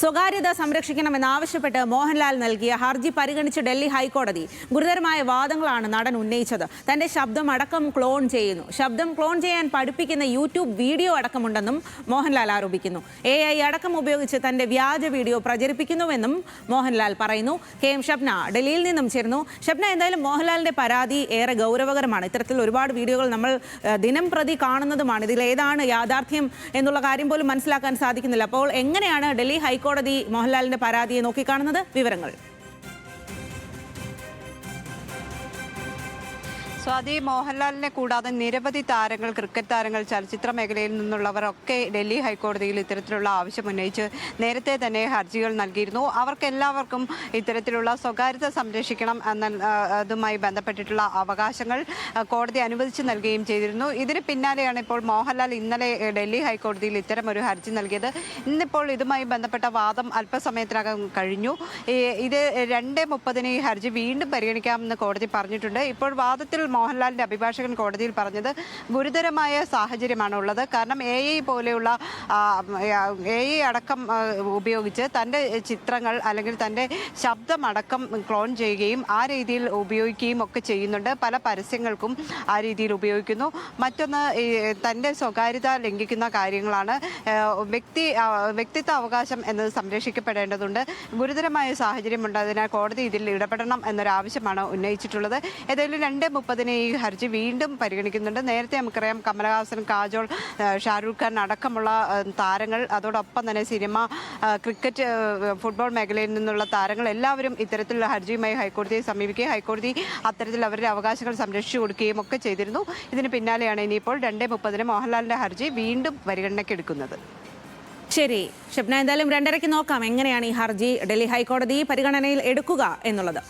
സ്വകാര്യത സംരക്ഷിക്കണമെന്നാവശ്യപ്പെട്ട് മോഹൻലാൽ നൽകിയ ഹർജി പരിഗണിച്ച് ഡൽഹി ഹൈക്കോടതി ഗുരുതരമായ വാദങ്ങളാണ് നടൻ ഉന്നയിച്ചത്. തന്റെ ശബ്ദം അടക്കം ക്ലോൺ ചെയ്യുന്നു, ശബ്ദം ക്ലോൺ ചെയ്യാൻ പഠിപ്പിക്കുന്ന യൂട്യൂബ് വീഡിയോ അടക്കമുണ്ടെന്നും മോഹൻലാൽ ആരോപിക്കുന്നു. AI അടക്കം ഉപയോഗിച്ച് തന്റെ വ്യാജ വീഡിയോ പ്രചരിപ്പിക്കുന്നുവെന്നും മോഹൻലാൽ പറയുന്നു. KM ഷബ്ന ഡൽഹിയിൽ നിന്നും ചേർന്നു. ഷബ്ന, എന്തായാലും മോഹൻലാലിന്റെ പരാതി ഏറെ ഗൗരവകരമാണ്. ഇത്തരത്തിൽ ഒരുപാട് വീഡിയോകൾ നമ്മൾ ദിനം പ്രതി കാണുന്നതുമാണ്. ഇതിൽ ഏതാണ് യാഥാർത്ഥ്യം എന്നുള്ള കാര്യം പോലും മനസ്സിലാക്കാൻ സാധിക്കുന്നില്ല. അപ്പോൾ എങ്ങനെയാണ് ഡൽഹി ഹൈക്കോടതി മോഹൻലാലിന്റെ പരാതിയെ നോക്കിക്കാണുന്നത്? വിവരങ്ങൾ. സ്വാതി, മോഹൻലാലിനെ കൂടാതെ നിരവധി താരങ്ങൾ, ക്രിക്കറ്റ് താരങ്ങൾ, ചലച്ചിത്ര മേഖലയിൽ നിന്നുള്ളവരൊക്കെ ഡൽഹി ഹൈക്കോടതിയിൽ ഇത്തരത്തിലുള്ള ആവശ്യം ഉന്നയിച്ച് നേരത്തെ തന്നെ ഹർജികൾ നൽകിയിരുന്നു. അവർക്കെല്ലാവർക്കും ഇത്തരത്തിലുള്ള സ്വകാര്യത സംരക്ഷിക്കണം അതുമായി ബന്ധപ്പെട്ടിട്ടുള്ള അവകാശങ്ങൾ കോടതി അനുവദിച്ച് നൽകുകയും ചെയ്തിരുന്നു. ഇതിന് പിന്നാലെയാണ് ഇപ്പോൾ മോഹൻലാൽ ഇന്നലെ ഡൽഹി ഹൈക്കോടതിയിൽ ഇത്തരം ഒരു ഹർജി നൽകിയത്. ഇന്നിപ്പോൾ ഇതുമായി ബന്ധപ്പെട്ട വാദം അല്പസമയത്തിനകം കഴിഞ്ഞു. ഇത് 2:30 ഈ ഹർജി വീണ്ടും പരിഗണിക്കാമെന്ന് കോടതി പറഞ്ഞിട്ടുണ്ട്. ഇപ്പോൾ വാദത്തിൽ മോഹൻലാലിന്റെ അഭിഭാഷകൻ കോടതിയിൽ പറഞ്ഞത് ഗുരുതരമായ സാഹചര്യമാണുള്ളത്. കാരണം AI പോലെയുള്ള AI അടക്കം ഉപയോഗിച്ച് തൻ്റെ ചിത്രങ്ങൾ അല്ലെങ്കിൽ തൻ്റെ ശബ്ദമടക്കം ക്ലോൺ ചെയ്യുകയും ആ രീതിയിൽ ഉപയോഗിക്കുകയും ഒക്കെ ചെയ്യുന്നുണ്ട്. പല പരസ്യങ്ങൾക്കും ആ രീതിയിൽ ഉപയോഗിക്കുന്നു. മറ്റൊന്ന്, തൻ്റെ സ്വകാര്യത ലംഘിക്കുന്ന കാര്യങ്ങളാണ്. വ്യക്തിത്വ അവകാശം എന്നത് സംരക്ഷിക്കപ്പെടേണ്ടതുണ്ട്. ഗുരുതരമായ സാഹചര്യമുണ്ട്. അതിനാൽ കോടതി ഇതിൽ ഇടപെടണം എന്നൊരാവശ്യമാണ് ഉന്നയിച്ചിട്ടുള്ളത്. ഏതായാലും 2:30 ഈ ഹർജി വീണ്ടും പരിഗണിക്കുന്നുണ്ട്. നേരത്തെ നമുക്കറിയാം, കമലഹാസൻ, കാജോൾ, ഷാരൂഖ് ഖാൻ അടക്കമുള്ള താരങ്ങൾ, അതോടൊപ്പം തന്നെ സിനിമ, ക്രിക്കറ്റ്, ഫുട്ബോൾ മേഖലയിൽ നിന്നുള്ള താരങ്ങൾ എല്ലാവരും ഇത്തരത്തിലുള്ള ഹർജിയുമായി ഹൈക്കോടതിയെ സമീപിക്കുകയും ഹൈക്കോടതി അത്തരത്തിൽ അവരുടെ അവകാശങ്ങൾ സംരക്ഷിച്ചു കൊടുക്കുകയും ഒക്കെ ചെയ്തിരുന്നു. ഇതിന് പിന്നാലെയാണ് ഇനിയിപ്പോൾ 2:30 മോഹൻലാലിന്റെ ഹർജി വീണ്ടും പരിഗണനയ്ക്ക് എടുക്കുന്നത്. ശരി ഷബ്ന, എന്തായാലും 2:30 നോക്കാം എങ്ങനെയാണ് ഈ ഹർജി ഡൽഹി ഹൈക്കോടതി പരിഗണനയിൽ എടുക്കുക എന്നുള്ളത്.